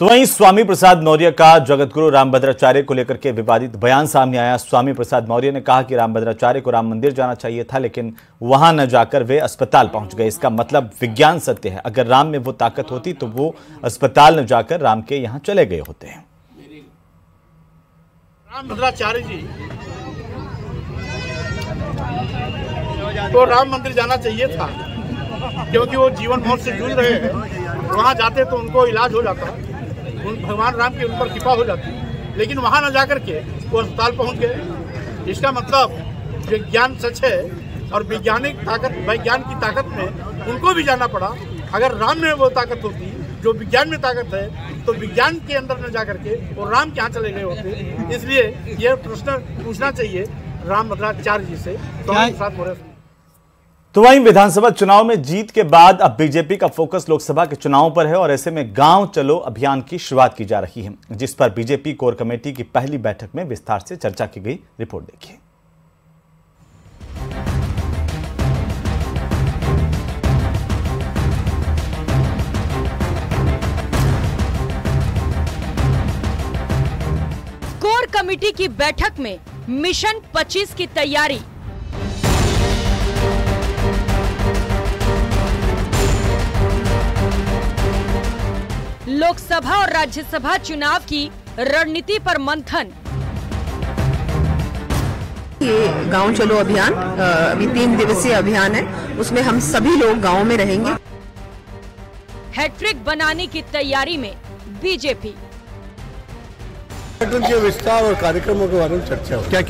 तो वहीं स्वामी प्रसाद मौर्य का जगतगुरु रामभद्राचार्य को लेकर के विवादित बयान सामने आया। स्वामी प्रसाद मौर्य ने कहा कि रामभद्राचार्य को राम मंदिर जाना चाहिए था, लेकिन वहां न जाकर वे अस्पताल पहुंच गए। इसका मतलब विज्ञान सत्य है। अगर राम में वो ताकत होती तो वो अस्पताल न जाकर राम के यहां चले गए होते हैं। रामभद्राचार्य जी तो राम मंदिर जाना चाहिए था, क्योंकि वो जीवन मौत से जूझ रहे हैं। वहाँ जाते तो उनको इलाज हो जाता, भगवान राम की उन पर कृपा हो जाती, लेकिन वहाँ न जाकर के वो अस्पताल पहुँच गए। इसका मतलब विज्ञान सच है और वैज्ञानिक ताकत, विज्ञान की ताकत में उनको भी जाना पड़ा। अगर राम में वो ताकत होती जो विज्ञान में ताकत है, तो विज्ञान के अंदर न जाकर के वो राम कहाँ चले गए होते। इसलिए यह प्रश्न पूछना चाहिए रामभद्राचार्य जी से। तो वहीं विधानसभा चुनाव में जीत के बाद अब बीजेपी का फोकस लोकसभा के चुनाव पर है और ऐसे में गांव चलो अभियान की शुरुआत की जा रही है, जिस पर बीजेपी कोर कमेटी की पहली बैठक में विस्तार से चर्चा की गई। रिपोर्ट देखिए। कोर कमेटी की बैठक में मिशन 25 की तैयारी। लोकसभा और राज्यसभा चुनाव की रणनीति पर मंथन। ये गांव चलो अभियान अभी 3 दिवसीय अभियान है, उसमें हम सभी लोग गांव में रहेंगे। हैट्रिक बनाने की तैयारी में बीजेपी। के विस्तार और कार्यक्रमों के बारे में चर्चा हो। क्या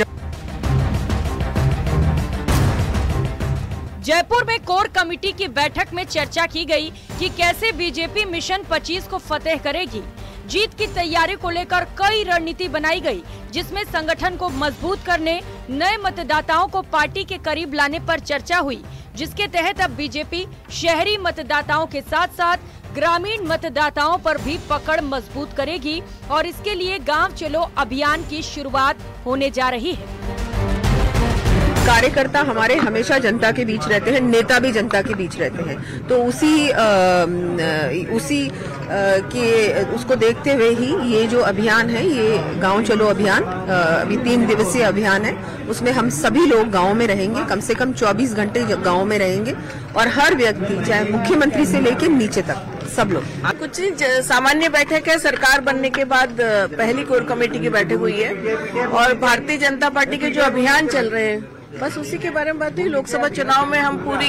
जयपुर में कोर कमेटी की बैठक में चर्चा की गई कि कैसे बीजेपी मिशन 25 को फतेह करेगी। जीत की तैयारी को लेकर कई रणनीति बनाई गई, जिसमें संगठन को मजबूत करने, नए मतदाताओं को पार्टी के करीब लाने पर चर्चा हुई, जिसके तहत अब बीजेपी शहरी मतदाताओं के साथ साथ ग्रामीण मतदाताओं पर भी पकड़ मजबूत करेगी और इसके लिए गांव चलो अभियान की शुरुआत होने जा रही है। कार्यकर्ता हमारे हमेशा जनता के बीच रहते हैं, नेता भी जनता के बीच रहते हैं, तो उसको देखते हुए ही ये जो अभियान है, ये गांव चलो अभियान अभी 3 दिवसीय अभियान है, उसमें हम सभी लोग गांव में रहेंगे। कम से कम 24 घंटे गांव में रहेंगे और हर व्यक्ति, चाहे मुख्यमंत्री से लेकर नीचे तक, सब लोग। कुछ सामान्य बैठक है, सरकार बनने के बाद पहली कोर कमेटी की बैठक हुई है और भारतीय जनता पार्टी के जो अभियान चल रहे हैं, बस उसी के बारे में बात हुई। लोकसभा चुनाव में हम पूरी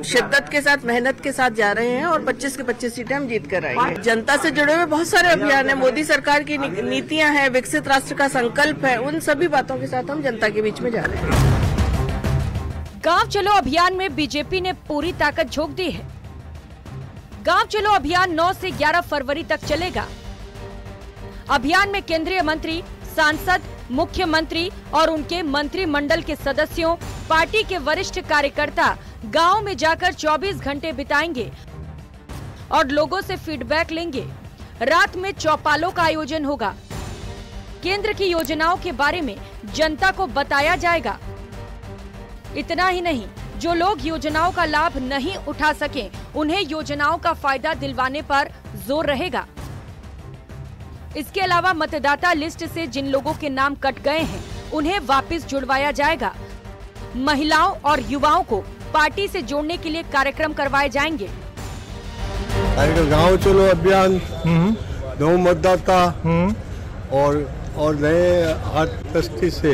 शिद्दत के साथ, मेहनत के साथ जा रहे हैं और 25 के 25 सीटें हम जीत कर आएंगे। जनता से जुड़े हुए बहुत सारे अभियान है, मोदी सरकार की नीतियां हैं, विकसित राष्ट्र का संकल्प है, उन सभी बातों के साथ हम जनता के बीच में जा रहे हैं। गांव चलो अभियान में बीजेपी ने पूरी ताकत झोंक दी है। गांव चलो अभियान 9 से 11 फरवरी तक चलेगा। अभियान में केंद्रीय मंत्री, सांसद, मुख्यमंत्री और उनके मंत्रिमंडल के सदस्यों, पार्टी के वरिष्ठ कार्यकर्ता गांव में जाकर 24 घंटे बिताएंगे और लोगों से फीडबैक लेंगे। रात में चौपालों का आयोजन होगा। केंद्र की योजनाओं के बारे में जनता को बताया जाएगा। इतना ही नहीं, जो लोग योजनाओं का लाभ नहीं उठा सके, उन्हें योजनाओं का फायदा दिलवाने पर जोर रहेगा। इसके अलावा मतदाता लिस्ट से जिन लोगों के नाम कट गए हैं, उन्हें वापस जुड़वाया जाएगा। महिलाओं और युवाओं को पार्टी से जोड़ने के लिए कार्यक्रम करवाए जाएंगे। गांव चलो अभियान, नव मतदाता और नए आर्थिक दृष्टि से